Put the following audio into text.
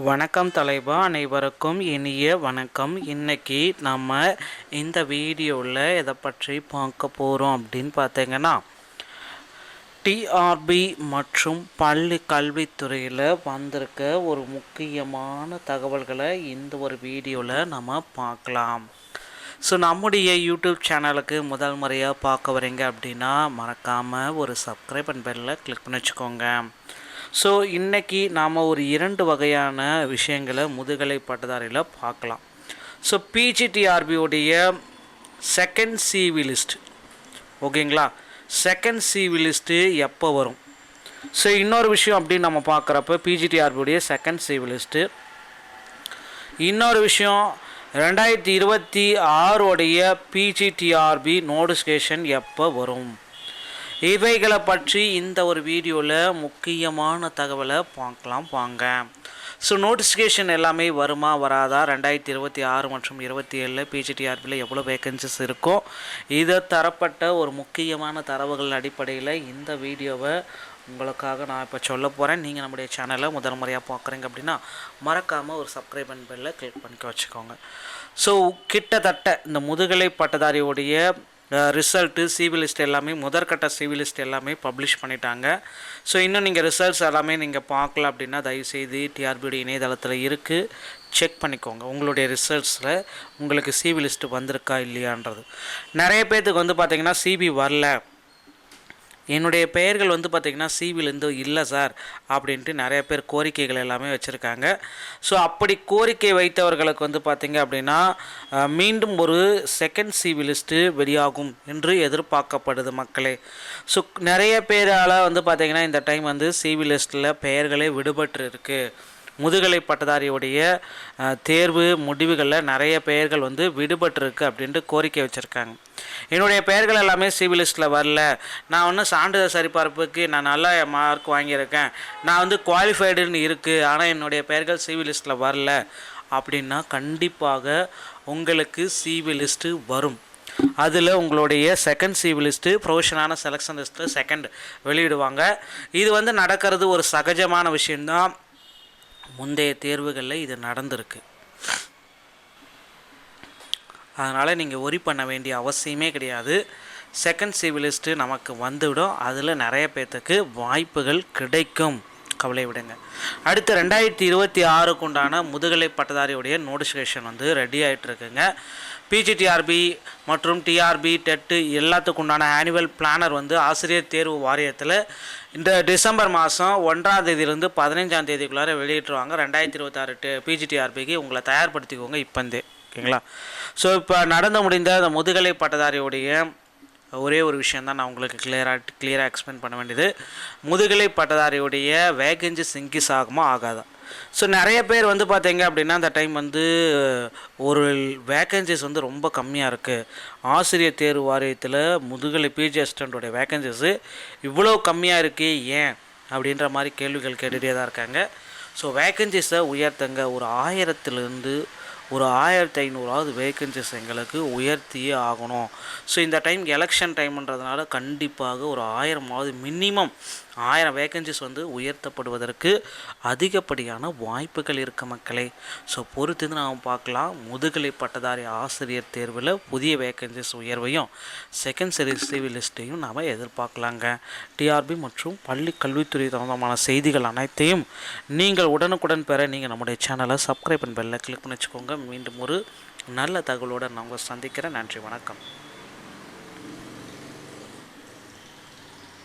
வணக்கம் தலைவா, அனைவருக்கும் இனிய வணக்கம். இன்னைக்கு நம்ம இந்த வீடியோவில் எதை பற்றி பார்க்க போகிறோம் அப்படின்னு பார்த்தீங்கன்னா, டிஆர்பி மற்றும் பள்ளி கல்வித்துறையில் வந்திருக்க ஒரு முக்கியமான தகவல்களை இந்த ஒரு வீடியோவில் நம்ம பார்க்கலாம். ஸோ நம்முடைய யூடியூப் சேனலுக்கு முதல் முறையாக பார்க்க வரீங்க அப்படின்னா மறக்காமல் ஒரு சப்ஸ்கிரைப் அண்ட் பெல்லில் கிளிக் பண்ணி வச்சுக்கோங்க. ஸோ இன்றைக்கி நாம் ஒரு 2 வகையான விஷயங்களை முதுகலை பட்டதாரியில் பார்க்கலாம். ஸோ பிஜிடிஆர்பியோடைய செகண்ட் சிவி லிஸ்ட், ஓகேங்களா? செகண்ட் சிவி லிஸ்ட்டு எப்போ வரும்? ஸோ இன்னொரு விஷயம் அப்படின்னு நம்ம பார்க்குறப்ப பிஜிடிஆர்பியோடைய செகண்ட் சிவி லிஸ்ட்டு, இன்னொரு விஷயம் 2026 பிஜிடிஆர்பி நோட்டிஃபிகேஷன் எப்போ வரும்? இவைகளை பற்றி இந்த ஒரு வீடியோவில் முக்கியமான தகவலை பார்க்கலாம் வாங்க. ஸோ நோட்டிஃபிகேஷன் எல்லாமே வருமா வராதா, 2026 மற்றும் 27 பிஜிடிஆர்பியில் எவ்வளோ வேக்கன்சிஸ் இருக்கோ, இதை தரப்பட்ட ஒரு முக்கியமான தரவுகள் அடிப்படையில் இந்த வீடியோவை உங்களுக்காக நான் இப்போ சொல்ல போகிறேன். நீங்கள் நம்முடைய சேனலை முதல் முறையாக பார்க்குறீங்க அப்படின்னா மறக்காமல் ஒரு சப்ஸ்கிரைப் அண்ட் பெல்லை கிளிக் பண்ணிக்க வச்சுக்கோங்க. ஸோ கிட்டத்தட்ட இந்த முதுகலை பட்டதாரியோடைய ரிசல்ட்டு சிவி லிஸ்ட் எல்லாமே முதற்கட்ட சிவி லிஸ்ட் எல்லாமே பப்ளிஷ் பண்ணிட்டாங்க. ஸோ இன்னும் நீங்கள் ரிசல்ட்ஸ் எல்லாமே நீங்கள் பார்க்கல அப்படின்னா தயவுசெய்து டிஆர்பியோடைய இணையதளத்தில் இருக்குது, செக் பண்ணிக்கோங்க. உங்களுடைய ரிசல்ட்ஸில் உங்களுக்கு சிவி லிஸ்ட்டு வந்திருக்கா இல்லையான்றது. நிறைய பேர்த்துக்கு வந்து பார்த்திங்கன்னா சிவி வரல, என்னுடைய பெயர்கள் வந்து பார்த்திங்கன்னா சிவிலேருந்து இல்லை சார் அப்படின்ட்டு நிறைய பேர் கோரிக்கைகள் எல்லாமே வச்சுருக்காங்க. ஸோ அப்படி கோரிக்கை வைத்தவர்களுக்கு வந்து பார்த்திங்க அப்படின்னா மீண்டும் ஒரு செகண்ட் சிவி லிஸ்ட்டு வெளியாகும் என்று எதிர்பார்க்கப்படுது மக்களே. ஸோ நிறைய பேரால் வந்து பார்த்திங்கன்னா இந்த டைம் வந்து சிவி லிஸ்ட்டில் பெயர்களே விடுபட்டு இருக்குது. முதுகலை பட்டதாரியுடைய தேர்வு முடிவுகளில் நிறைய பெயர்கள் வந்து விடுபட்டுருக்கு அப்படின்ட்டு கோரிக்கை வச்சுருக்காங்க. என்னுடைய பெயர்கள் எல்லாமே சிவி லிஸ்ட்டில் வரல, நான் ஒன்றும் சான்றிதழ் சரிபார்ப்புக்கு நான் நல்லா மார்க் வாங்கியிருக்கேன், நான் வந்து குவாலிஃபைடுன்னு இருக்குது, ஆனால் என்னுடைய பெயர்கள் சிவி லிஸ்ட்டில் வரல அப்படின்னா கண்டிப்பாக உங்களுக்கு சிவி லிஸ்ட்டு வரும். அதில் உங்களுடைய செகண்ட் சிவி லிஸ்ட்டு ப்ரொஃபஷனான செலெக்ஷன் லிஸ்ட்டு செகண்ட் வெளியிடுவாங்க. இது வந்து நடக்கிறது ஒரு சகஜமான விஷயந்தான். முந்தைய தேர்வுகளில் இது நடந்திருக்கு. அதனால் நீங்கள் ஒரி பண்ண வேண்டிய அவசியமே கிடையாது. செகண்ட் சிவி லிஸ்ட்டு நமக்கு வந்துவிடும். அதில் நிறைய பேர்த்துக்கு வாய்ப்புகள் கிடைக்கும், கவலை விடுங்க. அடுத்து 2026 உண்டான முதுகலை பட்டதாரியுடைய நோட்டிஃபிகேஷன் வந்து ரெடி ஆகிட்டுருக்குங்க. பிஜிடிஆர்பி மற்றும் டிஆர்பி டெட்டு எல்லாத்துக்கு உண்டான ஆனுவல் பிளானர் வந்து ஆசிரியர் தேர்வு வாரியத்தில் இந்த டிசம்பர் மாதம் 1ஆம் தேதியிலேருந்து 15ஆம் தேதிக்குள்ளார வெளியிட்டுருவாங்க. 2026 பிஜிடிஆர்பிக்கு உங்களை தயார்படுத்திக்கோங்க இப்போந்தே, ஓகேங்களா? ஸோ இப்போ நடந்து முடிந்த அந்த முதுகலை பட்டதாரியுடைய ஒரே ஒரு விஷயந்தான் நான் உங்களுக்கு கிளியராக எக்ஸ்பிளைன் பண்ண வேண்டியது. முதுகலை பட்டதாரியுடைய வேகன்சிஸ் இன்க்ரீஸ் ஆகுமா ஆகாதா? ஸோ நிறைய பேர் வந்து பார்த்தீங்க அப்படின்னா அந்த டைம் வந்து ஒரு வேக்கன்சிஸ் வந்து ரொம்ப கம்மியாக இருக்குது, ஆசிரியர் தேர்வு வாரியத்தில் முதுகலை பிஜி அசிஸ்டண்ட்டோடைய வேக்கன்சிஸு இவ்வளோ கம்மியாக இருக்குது ஏன் அப்படின்ற மாதிரி கேள்விகள் கேட்டுகிட்டே தான் இருக்காங்க. ஸோ வேக்கன்சிஸை உயர்த்துங்க. ஒரு 1000லேருந்து ஒரு 1500 வேக்கன்சிஸ் எங்களுக்கு உயர்த்தியே ஆகணும். ஸோ இந்த டைம் எலெக்ஷன் டைம்ன்றதுனால கண்டிப்பாக ஒரு 1000 மினிமம் 1000 வேக்கன்சிஸ் வந்து உயர்த்தப்படுவதற்கு அதிகப்படியான வாய்ப்புகள் இருக்க மக்களே. ஸோ பொறுத்து நாம் பார்க்கலாம். முதுகலை பட்டதாரி ஆசிரியர் தேர்வில் புதிய வேக்கன்சிஸ் உயர்வையும் செகண்ட் சிவி லிஸ்ட்டையும் நாம் எதிர்பார்க்கலாங்க. டிஆர்பி மற்றும் பள்ளி கல்வித்துறை சம்பந்தமான செய்திகள் அனைத்தையும் நீங்கள் உடனுக்குடன் பெற நீங்கள் நம்முடைய சேனலை சப்ஸ்கிரைப் அண்ட் பெல்லை கிளிக் பண்ணி வச்சுக்கோங்க. மீண்டும் ஒரு நல்ல தகவலோடு நான் உங்களை சந்திக்கிறேன். நன்றி, வணக்கம்.